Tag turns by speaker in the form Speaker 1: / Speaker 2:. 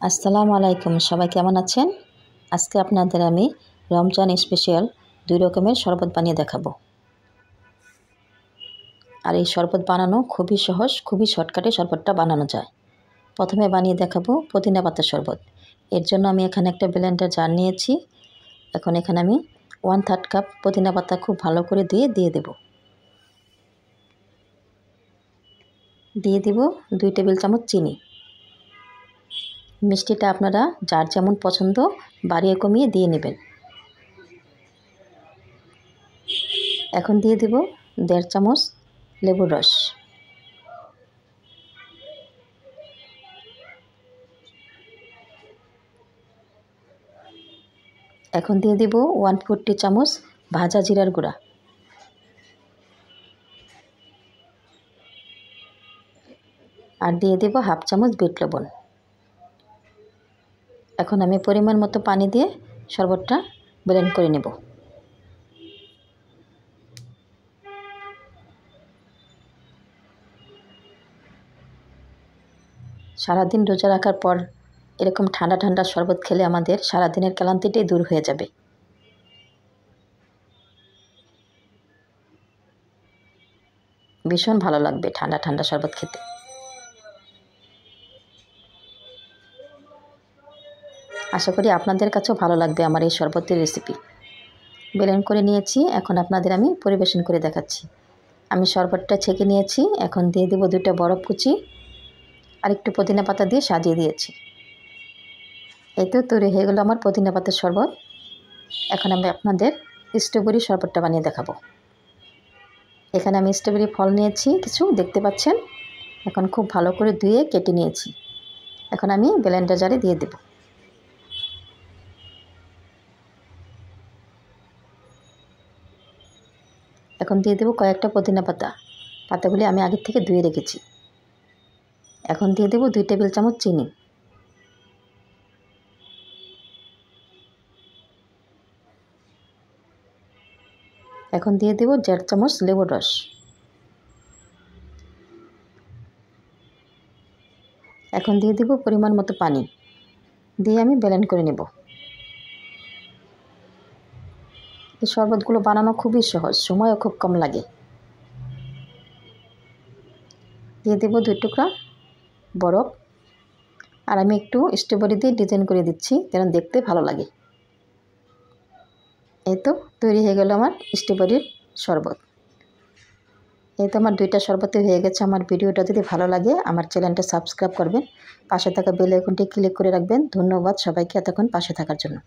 Speaker 1: আসসালামু আলাইকুম, সবাই কেমন আছেন? আজকে আপনাদের আমি রমজান স্পেশাল 2 রকমের শরবত বানিয়ে দেখাবো। আর এই শরবত বানানো খুবই সহজ, খুবই শর্টকাটে শরবতটা বানানো যায়। প্রথমে বানিয়ে দেখাবো পুদিনা পাতার শরবত। এর জন্য আমি এখানে একটা ব্লেন্ডার জার নিয়েছি। এখন এখানে আমি 1/3 কাপ পুদিনা পাতা খুব ভালো করে দিয়ে দেব। দিয়ে দিব 2 টেবিল চামচ চিনি। মিষ্টিটা আপনারা যার যেমন পছন্দ বাড়িয়ে কমিয়ে দিয়ে নেবেন। এখন দিয়ে দিব 1.5 চামচ লেবুর রস। এখন দিয়ে দিব 1/4 চামচ ভাজা জিরার গুঁড়া। আর দিয়ে দেব 1/2 চামচ বিট লবণ। এখন আমি পরিমাণ মতো পানি দিয়ে শরবতটা ব্লেন্ড করে নেব। সারাদিন রোজা রাখার পর এরকম ঠান্ডা ঠান্ডা শরবত খেলে আমাদের সারাদিনের ক্লান্তিটাই দূর হয়ে যাবে। ভীষণ ভালো লাগবে ঠান্ডা ঠান্ডা শরবত খেতে। আশা করি আপনাদের কাছেও ভালো লাগবে আমার এই শরবতের রেসিপি। ব্লেন্ড করে নিয়েছি, এখন আপনাদের আমি পরিবেশন করে দেখাচ্ছি। আমি শরবতটা ছেঁকে নিয়েছি, এখন দিয়ে দেব 2টা বরফ কুচি আর একটু পুদিনা পাতা দিয়ে সাজিয়ে দিয়েছি। এই তো তৈরি হয়ে গেল আমার পুদিনা পাতার শরবত। এখন আমি আপনাদের স্ট্রবেরি শরবতটা বানিয়ে দেখাবো। এখানে আমি স্ট্রবেরি ফল নিয়েছি কিছু, দেখতে পাচ্ছেন। এখন খুব ভালো করে ধুয়ে কেটে নিয়েছি। এখন আমি ব্লেন্ডার জারে দিয়ে দেব। এখন দিয়ে দেব কয়েকটা পুদিনা পাতা। পাতাগুলি আমি আগে থেকে ধুয়ে রেখেছি। এখন দিয়ে দেব 2 টেবিল চামচ চিনি। এখন দিয়ে দেব 1.5 চামচ লেবুর রস। এখন দিয়ে দেব পরিমাণ মতো পানি, দিয়ে আমি ব্লেন্ড করে নেব। এই শরবতগুলো বানানো খুবই সহজ, সময়ও খুব কম লাগে। দিয়ে দেব 2 টুকরা বরফ। আর আমি একটু স্ট্রবেরি দিয়ে ডিজাইন করে দিচ্ছি যেন দেখতে ভালো লাগে। এই তো তৈরি হয়ে গেল আমার স্ট্রবেরির শরবত। এই তো আমার 2টা শরবতই হয়ে গেছে। আমার ভিডিওটা যদি ভালো লাগে আমার চ্যানেলটা সাবস্ক্রাইব করবেন, পাশে থাকা বেল আইকনটি ক্লিক করে রাখবেন। ধন্যবাদ সবাইকে এতক্ষণ পাশে থাকার জন্য।